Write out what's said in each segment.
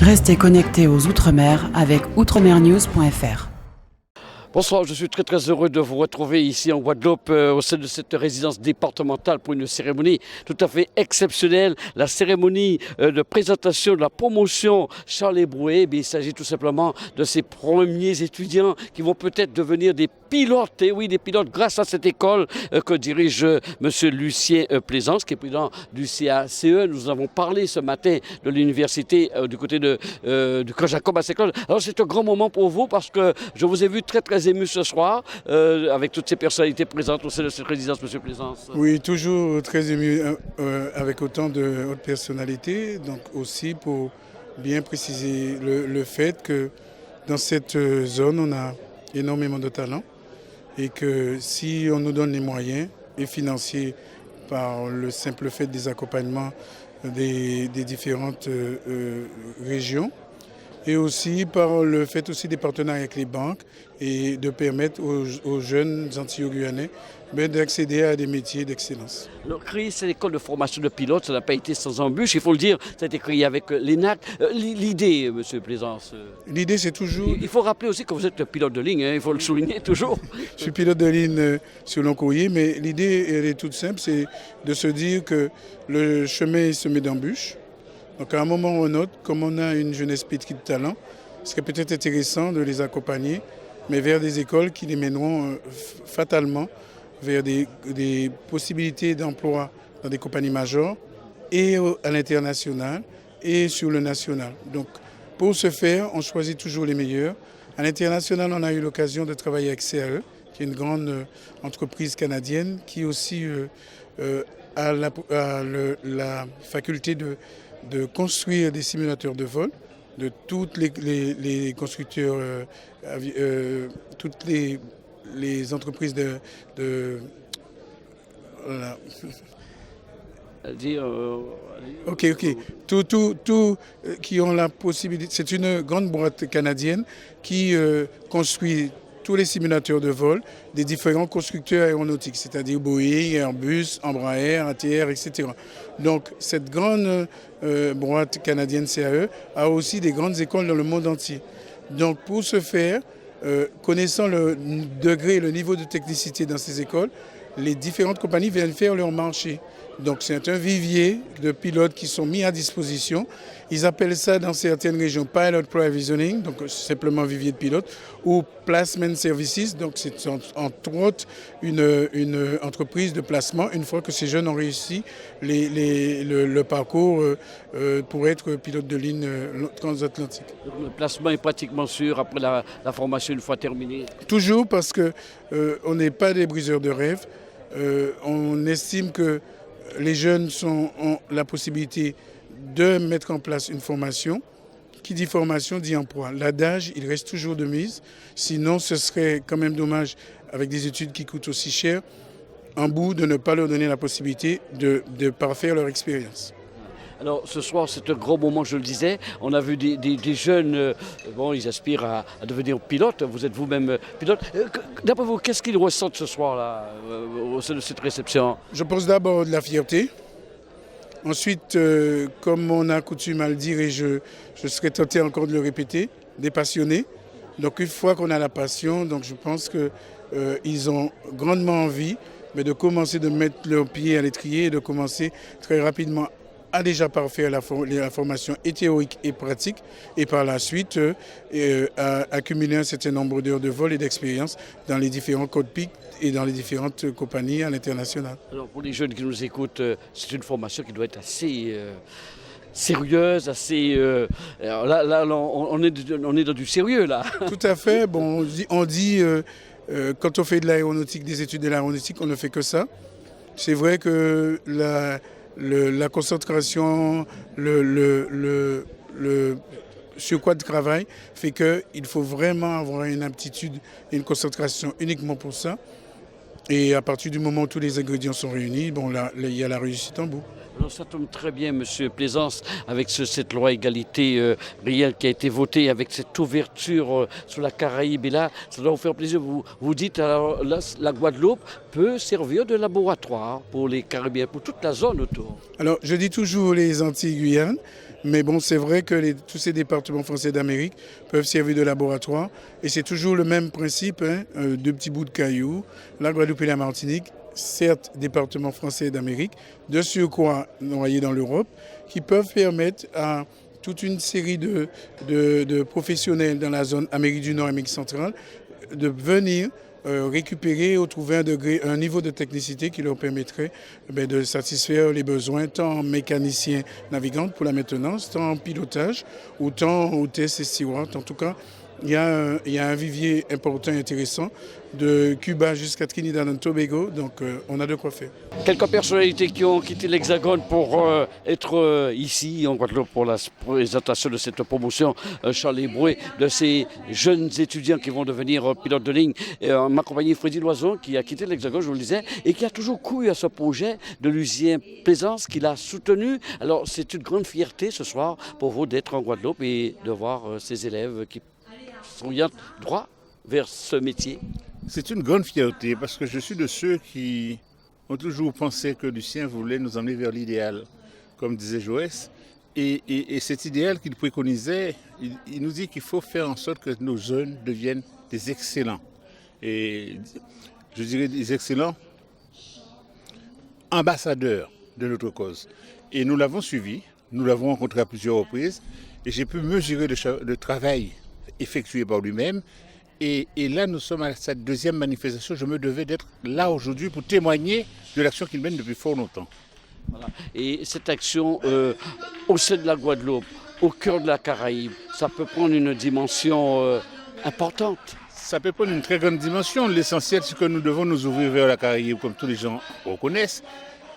Restez connectés aux Outre-mer avec outremernews.fr. Bonsoir, je suis très heureux de vous retrouver ici en Guadeloupe au sein de cette résidence départementale pour une cérémonie tout à fait exceptionnelle. La cérémonie de présentation de la promotion Charles Ébroué. Il s'agit tout simplement de ces premiers étudiants qui vont peut-être devenir des pilotes, et oui, des pilotes grâce à cette école que dirige M. Lucien Plaisance, qui est président du CACE. Nous avons parlé ce matin de l'université du côté du Camp Jacob à Sécole. Alors c'est un grand moment pour vous parce que je vous ai vu très ému ce soir avec toutes ces personnalités présentes au sein de cette résidence, M. Plaisance. Oui, toujours très ému avec autant de hautes personnalités. Donc aussi pour bien préciser le fait que dans cette zone, on a énormément de talent et que si on nous donne les moyens et financiers par le simple fait des accompagnements des différentes régions, et aussi par le fait aussi des partenariats avec les banques et de permettre aux jeunes Antillo-Guyanais d'accéder à des métiers d'excellence. Alors, créer cette école de formation de pilotes, ça n'a pas été sans embûche, il faut le dire, ça a été créé avec l'ENAC. L'idée, M. Plaisance. L'idée, c'est toujours... Il faut rappeler aussi que vous êtes pilote de ligne, il faut le souligner toujours. Je suis pilote de ligne sur long courrier, mais l'idée, elle est toute simple, c'est de se dire que le chemin est semé d'embûches. Donc à un moment ou un autre, comme on a une jeunesse pétrie de talent, ce serait peut-être intéressant de les accompagner, mais vers des écoles qui les mèneront fatalement vers des possibilités d'emploi dans des compagnies majeures et à l'international et sur le national. Donc pour ce faire, on choisit toujours les meilleurs. À l'international, on a eu l'occasion de travailler avec CAE, qui est une grande entreprise canadienne qui aussi a la faculté de construire des simulateurs de vol de toutes les constructeurs, toutes les entreprises voilà. Ok. Tout qui ont la possibilité. C'est une grande boîte canadienne qui construit tous les simulateurs de vol des différents constructeurs aéronautiques, c'est-à-dire Boeing, Airbus, Embraer, ATR, etc. Donc cette grande boîte canadienne CAE a aussi des grandes écoles dans le monde entier. Donc pour ce faire, connaissant le degré et le niveau de technicité dans ces écoles, les différentes compagnies viennent faire leur marché. Donc c'est un vivier de pilotes qui sont mis à disposition. Ils appellent ça dans certaines régions Pilot Provisioning, donc simplement vivier de pilotes, ou Placement Services, donc c'est entre autres une entreprise de placement une fois que ces jeunes ont réussi le parcours pour être pilote de ligne transatlantique. Donc, le placement est pratiquement sûr après la formation une fois terminée. Toujours parce qu'on n'est pas des briseurs de rêves. On estime que les jeunes ont la possibilité de mettre en place une formation. Qui dit formation dit emploi. L'adage, il reste toujours de mise. Sinon, ce serait quand même dommage, avec des études qui coûtent aussi cher, en bout de ne pas leur donner la possibilité de parfaire leur expérience. Alors ce soir, c'est un gros moment, je le disais. On a vu des jeunes, ils aspirent à devenir pilotes. Vous êtes vous-même pilote. D'après vous, qu'est-ce qu'ils ressentent ce soir-là, au sein de cette réception? Je pense d'abord de la fierté. Ensuite, comme on a coutume à le dire, et je serais tenté encore de le répéter, des passionnés. Donc une fois qu'on a la passion, donc je pense qu'ils ont grandement envie de commencer de mettre leurs pieds à l'étrier et de commencer très rapidement à déjà parfaire la formation théorique et pratique et par la suite à accumuler un certain nombre d'heures de vol et d'expérience dans les différents cockpits et dans les différentes compagnies à l'international. Alors pour les jeunes qui nous écoutent, c'est une formation qui doit être assez sérieuse, assez... là, on est dans du sérieux là. Tout à fait. Bon, on dit quand on fait de l'aéronautique, des études de l'aéronautique, on ne fait que ça. C'est vrai que la concentration, le surcroît de travail fait qu'il faut vraiment avoir une aptitude et une concentration uniquement pour ça. Et à partir du moment où tous les ingrédients sont réunis, là, il y a la réussite en bout. Alors ça tombe très bien, M. Plaisance, avec cette loi égalité réelle qui a été votée, avec cette ouverture sur la Caraïbe. Et là, ça doit vous faire plaisir. Vous dites, alors, là, la Guadeloupe peut servir de laboratoire pour les Caraïbiens, pour toute la zone autour. Alors, je dis toujours les Antilles-Guyane, Mais bon, c'est vrai que tous ces départements français d'Amérique peuvent servir de laboratoire. Et c'est toujours le même principe, hein, deux petits bouts de cailloux, la Guadeloupe et la Martinique, certes départements français d'Amérique, de surcroît noyés dans l'Europe, qui peuvent permettre à toute une série de professionnels dans la zone Amérique du Nord et Amérique centrale de venir récupérer ou trouver un niveau de technicité qui leur permettrait de satisfaire les besoins tant en mécanicien navigant pour la maintenance, tant en pilotage, ou tant hôtesse et steward. En tout cas, il y a un vivier important et intéressant de Cuba jusqu'à Trinidad et Tobago, donc on a de quoi faire. Quelques personnalités qui ont quitté l'Hexagone pour être ici en Guadeloupe pour la présentation de cette promotion. Charles Ebroué, de ces jeunes étudiants qui vont devenir pilotes de ligne. Ma compagnie Freddy Loison qui a quitté l'Hexagone, je vous le disais, et qui a toujours cru à ce projet de l'usine Plaisance qu'il a soutenu. Alors c'est une grande fierté ce soir pour vous d'être en Guadeloupe et de voir ces élèves qui sont droit vers ce métier. C'est une grande fierté parce que je suis de ceux qui ont toujours pensé que Lucien voulait nous emmener vers l'idéal, comme disait Joël. Et cet idéal qu'il préconisait, il nous dit qu'il faut faire en sorte que nos jeunes deviennent des excellents. Et je dirais des excellents ambassadeurs de notre cause. Et nous l'avons suivi, nous l'avons rencontré à plusieurs reprises et j'ai pu mesurer le travail effectué par lui-même. Et là, nous sommes à cette deuxième manifestation. Je me devais d'être là aujourd'hui pour témoigner de l'action qu'il mène depuis fort longtemps. Voilà. Et cette action au sein de la Guadeloupe, au cœur de la Caraïbe, ça peut prendre une dimension importante. Ça peut prendre une très grande dimension. L'essentiel, c'est que nous devons nous ouvrir vers la Caraïbe, comme tous les gens reconnaissent,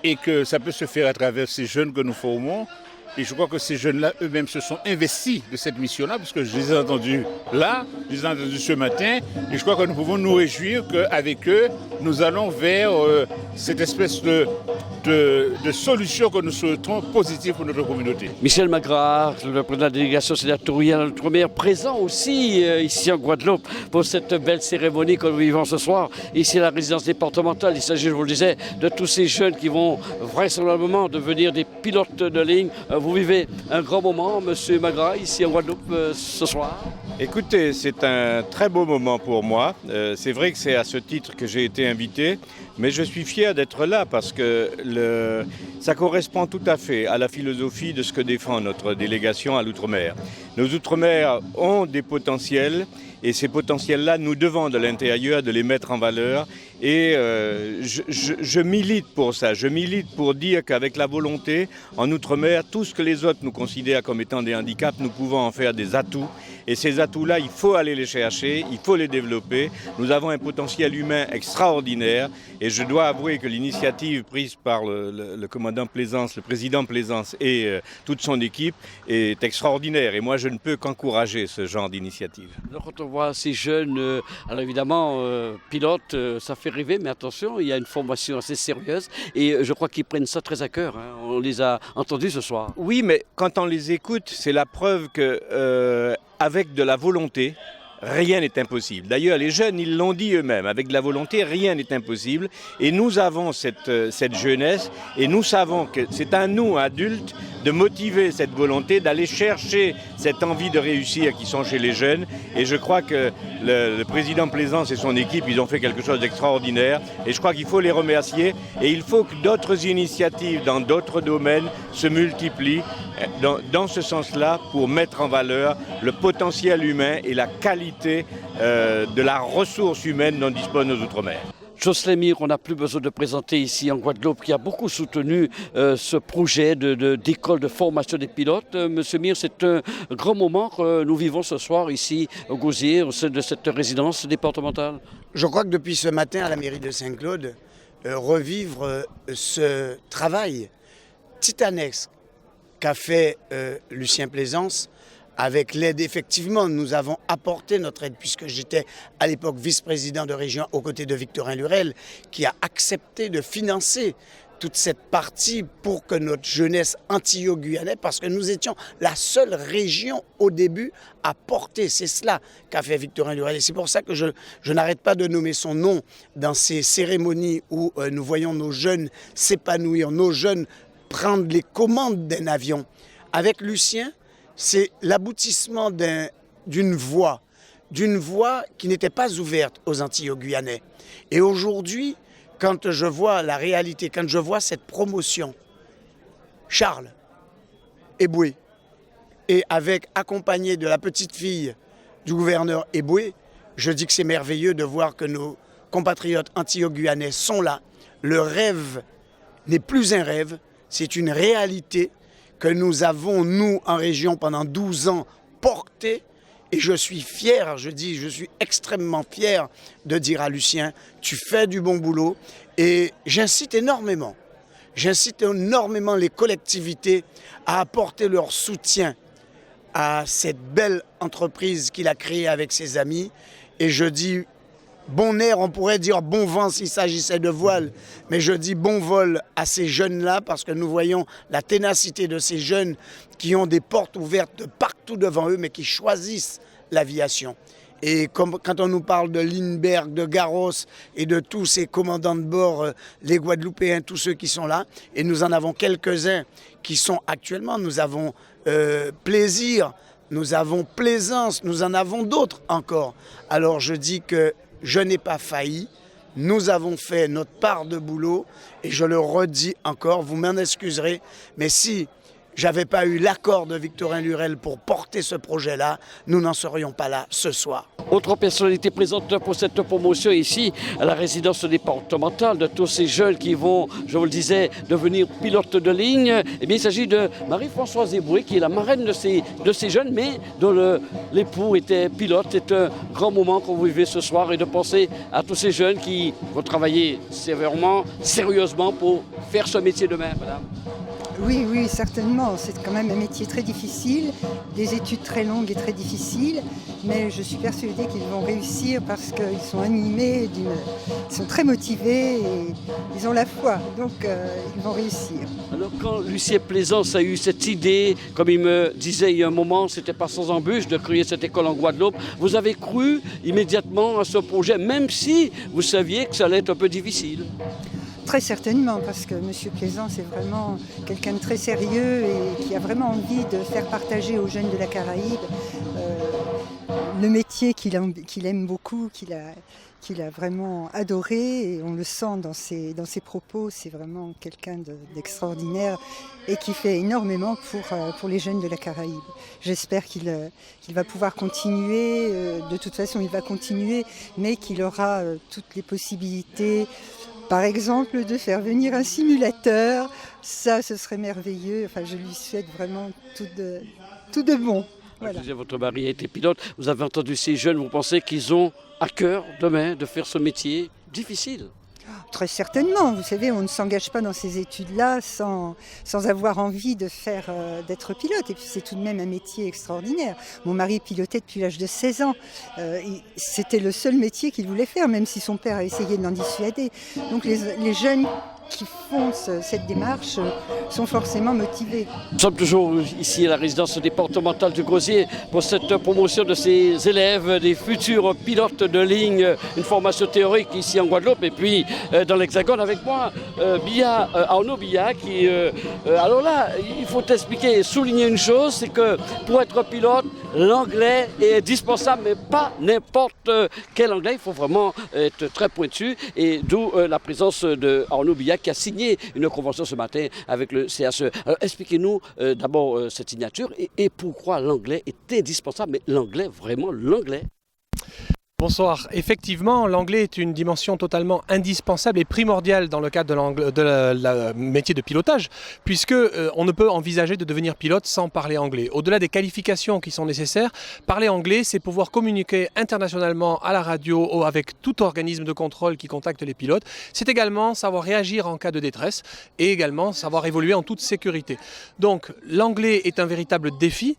et que ça peut se faire à travers ces jeunes que nous formons. Et je crois que ces jeunes-là, eux-mêmes, se sont investis de cette mission-là, parce que je les ai entendus là, je les ai entendus ce matin, et je crois que nous pouvons nous réjouir qu'avec eux, nous allons vers cette espèce de solution que nous souhaitons positive pour notre communauté. Michel Magras, le président de la délégation sénatoriale d'Outre-mer, présent aussi ici en Guadeloupe pour cette belle cérémonie que nous vivons ce soir, ici à la résidence départementale. Il s'agit, je vous le disais, de tous ces jeunes qui vont vraisemblablement devenir des pilotes de ligne. Vous vivez un grand moment, monsieur Magras, ici en Guadeloupe ce soir? Écoutez, c'est un très beau moment pour moi. C'est vrai que c'est à ce titre que j'ai été invité, mais je suis fier d'être là parce que ça correspond tout à fait à la philosophie de ce que défend notre délégation à l'Outre-mer. Nos Outre-mer ont des potentiels et ces potentiels-là, nous devons de l'intérieur de les mettre en valeur. Et je milite pour ça. Je milite pour dire qu'avec la volonté, en Outre-mer, tout ce que les autres nous considèrent comme étant des handicaps, nous pouvons en faire des atouts. Et ces atouts-là, il faut aller les chercher, il faut les développer. Nous avons un potentiel humain extraordinaire. Et je dois avouer que l'initiative prise par le commandant Plaisance, le président Plaisance et toute son équipe est extraordinaire. Et moi, je ne peux qu'encourager ce genre d'initiative. Quand on voit ces jeunes, alors évidemment, pilotes, ça fait rêver, mais attention, il y a une formation assez sérieuse et je crois qu'ils prennent ça très à cœur. Hein. On les a entendus ce soir. Oui, mais quand on les écoute, c'est la preuve que avec de la volonté, rien n'est impossible. D'ailleurs, les jeunes, ils l'ont dit eux-mêmes, avec de la volonté, rien n'est impossible. Et nous avons cette jeunesse et nous savons que c'est à nous, adultes, de motiver cette volonté, d'aller chercher cette envie de réussir qui sont chez les jeunes. Et je crois que le président Plaisance et son équipe, ils ont fait quelque chose d'extraordinaire. Et je crois qu'il faut les remercier. Et il faut que d'autres initiatives dans d'autres domaines se multiplient dans ce sens-là pour mettre en valeur le potentiel humain et la qualité de la ressource humaine dont disposent nos Outre-mer. Jocelyn Mir, on n'a plus besoin de présenter ici en Guadeloupe, qui a beaucoup soutenu ce projet d'école de formation des pilotes. Monsieur Mir, c'est un grand moment que nous vivons ce soir ici au Gosier, au sein de cette résidence départementale. Je crois que depuis ce matin à la mairie de Saint-Claude, revivre ce travail titanesque qu'a fait Lucien Plaisance, avec l'aide, effectivement, nous avons apporté notre aide, puisque j'étais à l'époque vice-président de région aux côtés de Victorin Lurel, qui a accepté de financer toute cette partie pour que notre jeunesse antillo-guyanaise, parce que nous étions la seule région au début à porter, c'est cela qu'a fait Victorin Lurel. Et c'est pour ça que je n'arrête pas de nommer son nom dans ces cérémonies où nous voyons nos jeunes s'épanouir, nos jeunes prendre les commandes d'un avion. Avec Lucien, c'est l'aboutissement d'une voie qui n'était pas ouverte aux Antilles-Guyanais. Et aujourd'hui, quand je vois la réalité, quand je vois cette promotion, Charles Eboué, et accompagné de la petite fille du gouverneur Eboué, je dis que c'est merveilleux de voir que nos compatriotes antillo-guyanais sont là. Le rêve n'est plus un rêve, c'est une réalité que nous avons, nous, en région, pendant 12 ans, portée. Et je suis fier, je suis extrêmement fier de dire à Lucien, tu fais du bon boulot. Et j'incite énormément les collectivités à apporter leur soutien à cette belle entreprise qu'il a créée avec ses amis. Et je dis bon air, on pourrait dire bon vent s'il s'agissait de voile, mais je dis bon vol à ces jeunes-là parce que nous voyons la ténacité de ces jeunes qui ont des portes ouvertes de partout devant eux, mais qui choisissent l'aviation. Et quand on nous parle de Lindbergh, de Garros et de tous ces commandants de bord, les Guadeloupéens, tous ceux qui sont là, et nous en avons quelques-uns qui sont actuellement, nous avons Plaisir, nous avons Plaisance, nous en avons d'autres encore. Alors je dis que je n'ai pas failli, nous avons fait notre part de boulot et je le redis encore, vous m'en excuserez, mais si j'avais pas eu l'accord de Victorin Lurel pour porter ce projet-là, nous n'en serions pas là ce soir. Autre personnalité présente pour cette promotion ici, à la résidence départementale de tous ces jeunes qui vont, je vous le disais, devenir pilotes de ligne. Eh bien, il s'agit de Marie-Françoise Eboué, qui est la marraine de ces jeunes, mais dont l'époux était pilote. C'est un grand moment qu'on vivait ce soir et de penser à tous ces jeunes qui vont travailler sévèrement, sérieusement pour faire ce métier demain, madame. Oui, certainement. C'est quand même un métier très difficile, des études très longues et très difficiles, mais je suis persuadée qu'ils vont réussir parce qu'ils sont animés, ils sont très motivés et ils ont la foi, donc ils vont réussir. Alors quand Lucien Plaisance a eu cette idée, comme il me disait il y a un moment, c'était pas sans embûche de créer cette école en Guadeloupe, vous avez cru immédiatement à ce projet, même si vous saviez que ça allait être un peu difficile? Très certainement, parce que M. Plaisance est vraiment quelqu'un de très sérieux et qui a vraiment envie de faire partager aux jeunes de la Caraïbe le métier qu'il aime beaucoup, qu'il a vraiment adoré, et on le sent dans ses propos. C'est vraiment quelqu'un d'extraordinaire et qui fait énormément pour les jeunes de la Caraïbe. J'espère qu'il va pouvoir continuer, de toute façon il va continuer, mais qu'il aura toutes les possibilités. Par exemple, de faire venir un simulateur, ça, ce serait merveilleux. Enfin, je lui souhaite vraiment tout de bon. Voilà. Votre mari a été pilote. Vous avez entendu ces jeunes, vous pensez qu'ils ont à cœur demain de faire ce métier difficile? Très certainement. Vous savez, on ne s'engage pas dans ces études-là sans avoir envie d'être pilote. Et puis c'est tout de même un métier extraordinaire. Mon mari pilotait depuis l'âge de 16 ans. C'était le seul métier qu'il voulait faire, même si son père a essayé de l'en dissuader. Donc les jeunes qui font cette démarche sont forcément motivés. Nous sommes toujours ici à la résidence départementale du Gosier pour cette promotion de ces élèves, des futurs pilotes de ligne, une formation théorique ici en Guadeloupe et puis dans l'Hexagone avec moi, Arnaud Billa qui... alors là, il faut expliquer, souligner une chose, c'est que pour être pilote, l'anglais est indispensable, mais pas n'importe quel anglais, il faut vraiment être très pointu et d'où la présence d'Arnaud Billa qui a signé une convention ce matin avec le CHE. Alors expliquez-nous d'abord cette signature et pourquoi l'anglais est indispensable, mais l'anglais, vraiment l'anglais. Bonsoir. Effectivement, l'anglais est une dimension totalement indispensable et primordiale dans le cadre de métier de pilotage, puisque on ne peut envisager de devenir pilote sans parler anglais. Au-delà des qualifications qui sont nécessaires, parler anglais, c'est pouvoir communiquer internationalement à la radio ou avec tout organisme de contrôle qui contacte les pilotes. C'est également savoir réagir en cas de détresse et également savoir évoluer en toute sécurité. Donc l'anglais est un véritable défi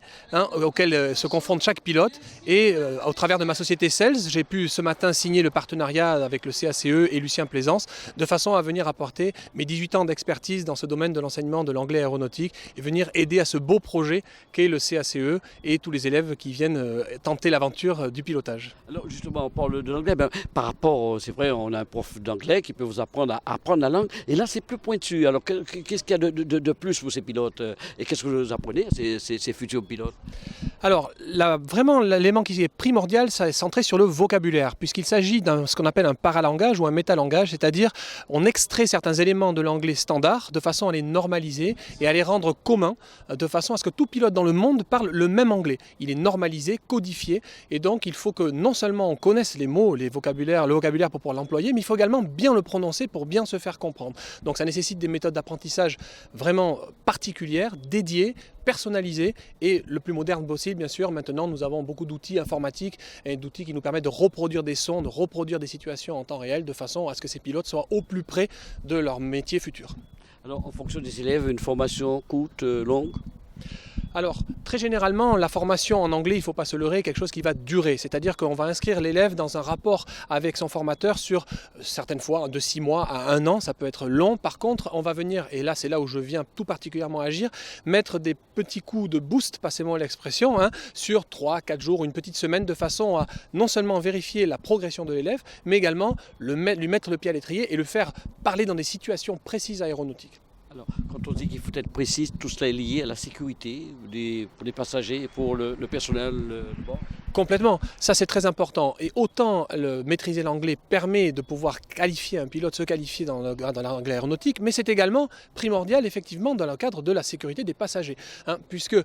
auquel se confronte chaque pilote et au travers de ma société Sales, j'ai pu ce matin signer le partenariat avec le CACE et Lucien Plaisance, de façon à venir apporter mes 18 ans d'expertise dans ce domaine de l'enseignement de l'anglais aéronautique et venir aider à ce beau projet qu'est le CACE et tous les élèves qui viennent tenter l'aventure du pilotage. Alors justement, on parle de l'anglais, par rapport, c'est vrai, on a un prof d'anglais qui peut vous apprendre à apprendre la langue, et là c'est plus pointu. Alors qu'est-ce qu'il y a de plus pour ces pilotes, et qu'est-ce que vous apprenez à ces futurs pilotes? Alors, vraiment, l'élément qui est primordial, c'est centré sur le vocabulaire, puisqu'il s'agit d'un ce qu'on appelle un paralangage ou un métalangage, c'est-à-dire on extrait certains éléments de l'anglais standard de façon à les normaliser et à les rendre communs, de façon à ce que tout pilote dans le monde parle le même anglais. Il est normalisé, codifié, et donc il faut que non seulement on connaisse les mots, le vocabulaire pour pouvoir l'employer, mais il faut également bien le prononcer pour bien se faire comprendre. Donc ça nécessite des méthodes d'apprentissage vraiment particulières, dédiées, personnalisées et le plus moderne possible, bien sûr. Maintenant, nous avons beaucoup d'outils informatiques et d'outils qui nous permettent de reproduire des sons, de reproduire des situations en temps réel, de façon à ce que ces pilotes soient au plus près de leur métier futur. Alors, en fonction des élèves, une formation courte, longue? Alors, très généralement, la formation en anglais, il ne faut pas se leurrer, est quelque chose qui va durer. C'est-à-dire qu'on va inscrire l'élève dans un rapport avec son formateur sur, certaines fois, de 6 mois à 1 an. Ça peut être long. Par contre, on va venir, et là, c'est là où je viens tout particulièrement agir, mettre des petits coups de boost, passez-moi l'expression, sur 3, 4 jours, une petite semaine, de façon à non seulement vérifier la progression de l'élève, mais également lui mettre le pied à l'étrier et le faire parler dans des situations précises aéronautiques. Alors, quand on dit qu'il faut être précis, tout cela est lié à la sécurité pour les passagers et pour le personnel de bord? Complètement, ça c'est très important. Et autant maîtriser l'anglais permet de pouvoir qualifier un pilote, se qualifier dans l'anglais aéronautique, mais c'est également primordial effectivement dans le cadre de la sécurité des passagers. Puisque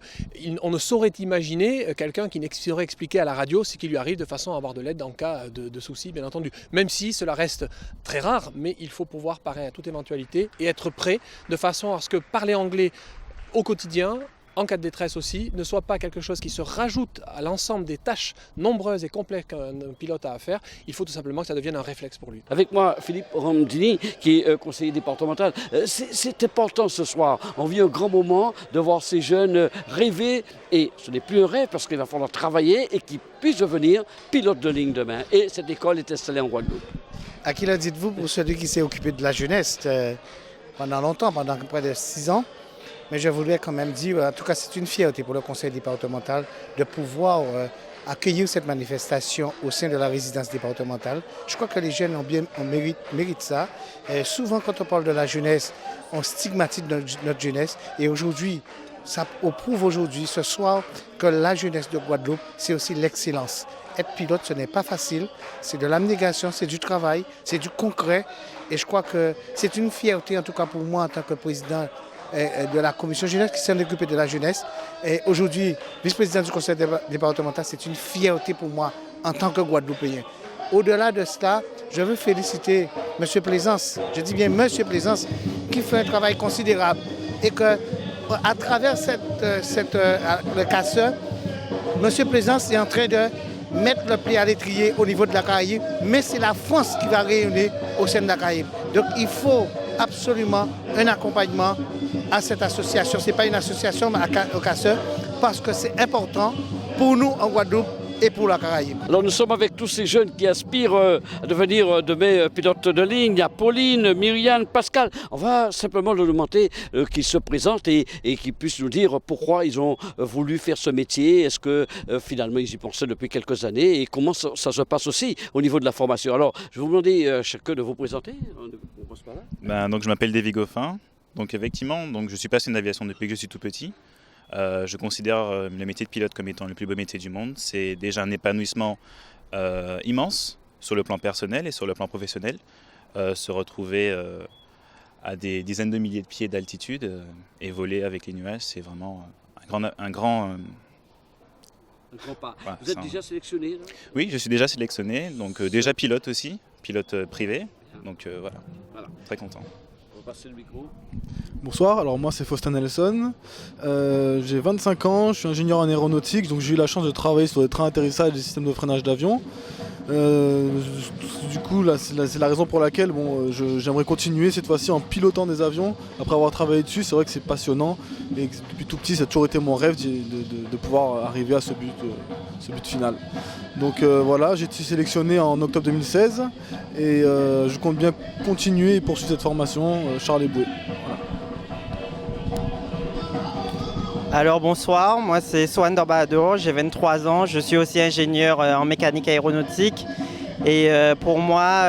on ne saurait imaginer quelqu'un qui saurait expliquer à la radio ce qui lui arrive de façon à avoir de l'aide en cas de soucis, bien entendu. Même si cela reste très rare, mais il faut pouvoir parer à toute éventualité et être prêt de façon à ce que parler anglais au quotidien, en cas de détresse aussi, ne soit pas quelque chose qui se rajoute à l'ensemble des tâches nombreuses et complexes qu'un pilote a à faire. Il faut tout simplement que ça devienne un réflexe pour lui. Avec moi, Philippe Romdini, qui est conseiller départemental. C'est important ce soir. On vit un grand moment de voir ces jeunes rêver, et ce n'est plus un rêve parce qu'il va falloir travailler et qu'ils puissent devenir pilotes de ligne demain. Et cette école est installée en Guadeloupe. À qui la dites-vous pour celui qui s'est occupé de la jeunesse pendant longtemps, pendant près de 6 ans? Mais je voudrais quand même dire, en tout cas c'est une fierté pour le conseil départemental de pouvoir accueillir cette manifestation au sein de la résidence départementale. Je crois que les jeunes méritent ça. Et souvent quand on parle de la jeunesse, on stigmatise notre jeunesse. Et aujourd'hui, ça prouve aujourd'hui, ce soir, que la jeunesse de Guadeloupe, c'est aussi l'excellence. Être pilote, ce n'est pas facile, c'est de l'abnégation, c'est du travail, c'est du concret. Et je crois que c'est une fierté, en tout cas pour moi en tant que président de la commission jeunesse qui s'en occupe de la jeunesse. Et aujourd'hui, vice-président du conseil départemental, c'est une fierté pour moi en tant que Guadeloupéen. Au-delà de cela, je veux féliciter M. Plaisance, je dis bien M. Plaisance, qui fait un travail considérable. Et que à travers le casseur, M. Plaisance est en train de mettre le pied à l'étrier au niveau de la Caraïbe, mais c'est la France qui va rayonner au sein de la Caraïbe. Donc il faut absolument un accompagnement à cette association. Ce n'est pas une association au casseur, parce que c'est important pour nous en Guadeloupe et pour la Caraïbe. Alors nous sommes avec tous ces jeunes qui aspirent à devenir demain pilotes de ligne. Il y a Pauline, Myriam, Pascal. On va simplement leur demander qu'ils se présentent et qu'ils puissent nous dire pourquoi ils ont voulu faire ce métier. Est-ce que finalement ils y pensaient depuis quelques années et comment ça se passe aussi au niveau de la formation. Alors je vais vous demander chacun de vous présenter. On commence par là. Donc je m'appelle Davy Goffin. Donc effectivement, je suis passionné d'aviation depuis que je suis tout petit. Je considère le métier de pilote comme étant le plus beau métier du monde. C'est déjà un épanouissement immense sur le plan personnel et sur le plan professionnel. Se retrouver à des dizaines de milliers de pieds d'altitude et voler avec les nuages, c'est vraiment un grand pas. Voilà, vous êtes déjà sélectionné là? Oui, je suis déjà sélectionné, donc déjà pilote aussi, pilote privé. Donc voilà, très content. Passer le micro. Bonsoir, alors moi c'est Faustin Nelson, j'ai 25 ans, je suis ingénieur en aéronautique, donc j'ai eu la chance de travailler sur des trains d'atterrissage et des systèmes de freinage d'avion. Du coup, là, c'est la raison pour laquelle j'aimerais continuer cette fois-ci en pilotant des avions. Après avoir travaillé dessus, c'est vrai que c'est passionnant. Et depuis tout petit, ça a toujours été mon rêve de pouvoir arriver à ce but final. Donc voilà, j'ai été sélectionné en octobre 2016 et je compte bien continuer et poursuivre cette formation Charles Eboué. Voilà. Alors bonsoir, moi c'est Swan Dorbado, j'ai 23 ans, je suis aussi ingénieur en mécanique aéronautique. Et pour moi,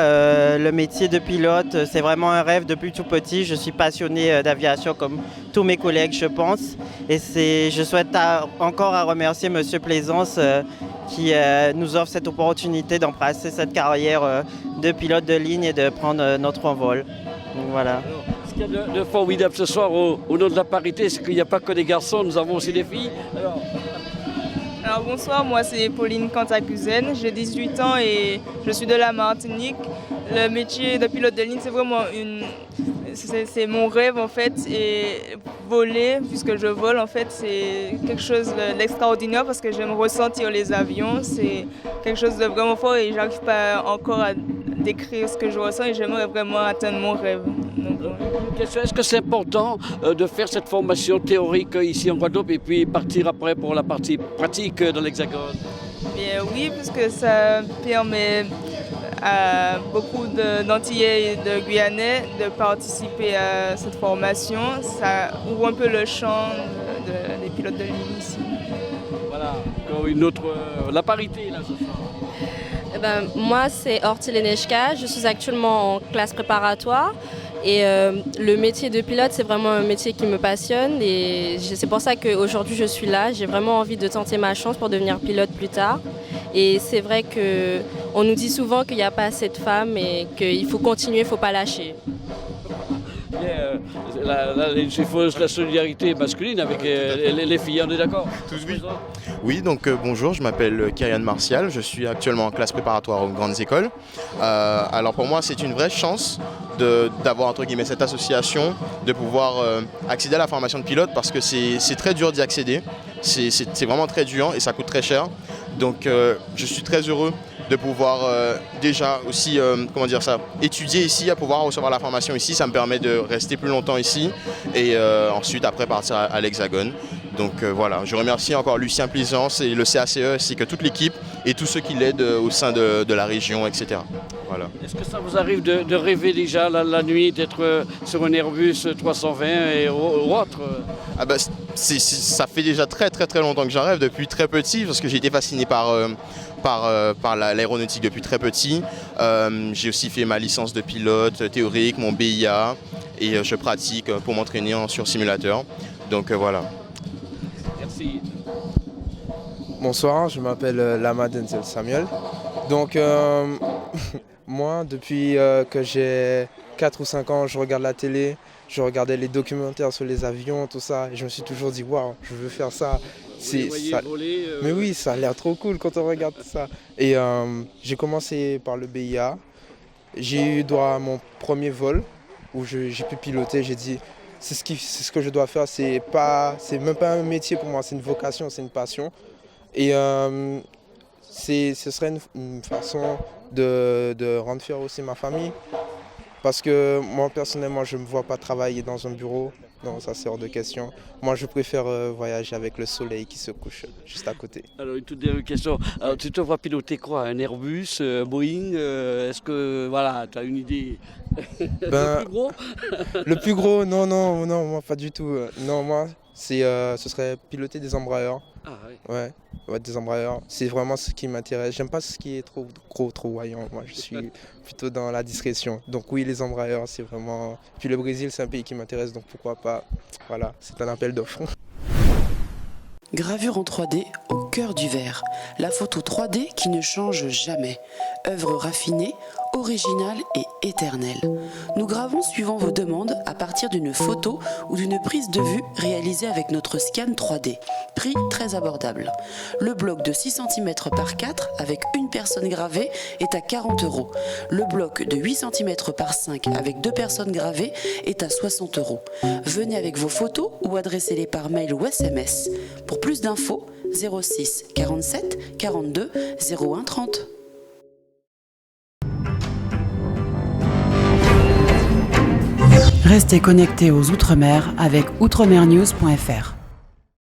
le métier de pilote, c'est vraiment un rêve depuis tout petit. Je suis passionné d'aviation comme tous mes collègues, je pense. Et je souhaite encore à remercier M. Plaisance qui nous offre cette opportunité d'embrasser cette carrière de pilote de ligne et de prendre notre envol. Donc voilà. Ce qu'il y a de formidable ce soir au nom de la parité, c'est qu'il n'y a pas que des garçons, nous avons aussi des filles. Alors bonsoir, moi c'est Pauline Cantacuzen, j'ai 18 ans et je suis de la Martinique. Le métier de pilote de ligne, c'est vraiment c'est mon rêve en fait, et voler, puisque je vole en fait, c'est quelque chose d'extraordinaire parce que j'aime ressentir les avions, c'est quelque chose de vraiment fort et j'arrive pas encore à décrire ce que je ressens et j'aimerais vraiment atteindre mon rêve. Est-ce que c'est important de faire cette formation théorique ici en Guadeloupe et puis partir après pour la partie pratique dans l'Hexagone? Oui, puisque ça permet à beaucoup d'Antillais et de Guyanais de participer à cette formation. Ça ouvre un peu le champ des pilotes de ligne ici. Voilà, encore une autre... la parité là ce soir. Moi c'est Ortil Eneshka, je suis actuellement en classe préparatoire. Et le métier de pilote, c'est vraiment un métier qui me passionne et c'est pour ça qu'aujourd'hui je suis là. J'ai vraiment envie de tenter ma chance pour devenir pilote plus tard. Et c'est vrai qu'on nous dit souvent qu'il n'y a pas assez de femmes et qu'il faut continuer, il ne faut pas lâcher. Il faut la solidarité masculine avec les filles, on est d'accord? Oui, donc bonjour, je m'appelle Kyrian Martial, je suis actuellement en classe préparatoire aux grandes écoles. Alors pour moi c'est une vraie chance d'avoir entre guillemets cette association, de pouvoir accéder à la formation de pilote parce que c'est très dur d'y accéder, c'est vraiment très dur et ça coûte très cher. Donc je suis très heureux de pouvoir déjà aussi étudier ici, à pouvoir recevoir la formation ici. Ça me permet de rester plus longtemps ici et ensuite après partir à l'Hexagone. Donc voilà, je remercie encore Lucien Plaisance et le CACE ainsi que toute l'équipe et tous ceux qui l'aident au sein de la région, etc. Voilà. Est-ce que ça vous arrive de rêver déjà la nuit d'être sur un Airbus 320 et autre? Ça fait déjà très longtemps que j'en rêve, depuis très petit, parce que j'ai été fasciné par l'aéronautique depuis très petit. J'ai aussi fait ma licence de pilote théorique, mon BIA, et je pratique pour m'entraîner sur simulateur. Donc voilà. Merci. Bonsoir, je m'appelle Lama Denzel Samuel. Donc moi, depuis que j'ai 4 ou 5 ans, je regarde la télé, je regardais les documentaires sur les avions, tout ça, et je me suis toujours dit waouh, je veux faire ça. Mais oui, ça a l'air trop cool quand on regarde ça. Et j'ai commencé par le BIA. J'ai eu droit à mon premier vol où j'ai pu piloter. J'ai dit c'est ce que je dois faire. C'est même pas un métier pour moi, c'est une vocation, c'est une passion. Et ce serait une façon de rendre fier aussi ma famille. Parce que moi personnellement, je ne me vois pas travailler dans un bureau. Non, ça c'est hors de question. Moi, je préfère voyager avec le soleil qui se couche juste à côté. Alors, une toute dernière question. Alors, tu te vois piloter quoi? Un Airbus, Boeing? Est-ce que, voilà, tu as une idée? Le plus gros? Le plus gros? Non, moi pas du tout. Non, moi, ce serait piloter des Embraer. Ah oui. Ouais, des Embraer. C'est vraiment ce qui m'intéresse. J'aime pas ce qui est trop gros, trop voyant. Moi, je suis plutôt dans la discrétion. Donc oui, les Embraer, c'est vraiment... Puis le Brésil, c'est un pays qui m'intéresse, donc pourquoi pas. Voilà, c'est un appel d'offres. Gravure en 3D au cœur du verre. La photo 3D qui ne change jamais. Œuvre raffinée, originale et éternelle. Nous gravons suivant vos demandes à partir d'une photo ou d'une prise de vue réalisée avec notre scan 3D. Prix très abordable. Le bloc de 6 cm par 4 avec une personne gravée est à 40 €. Le bloc de 8 cm par 5 avec 2 personnes gravées est à 60 €. Venez avec vos photos ou adressez-les par mail ou SMS. Pour plus d'infos, 06 47 42 01 30. Restez connectés aux Outre-mer avec outremernews.fr.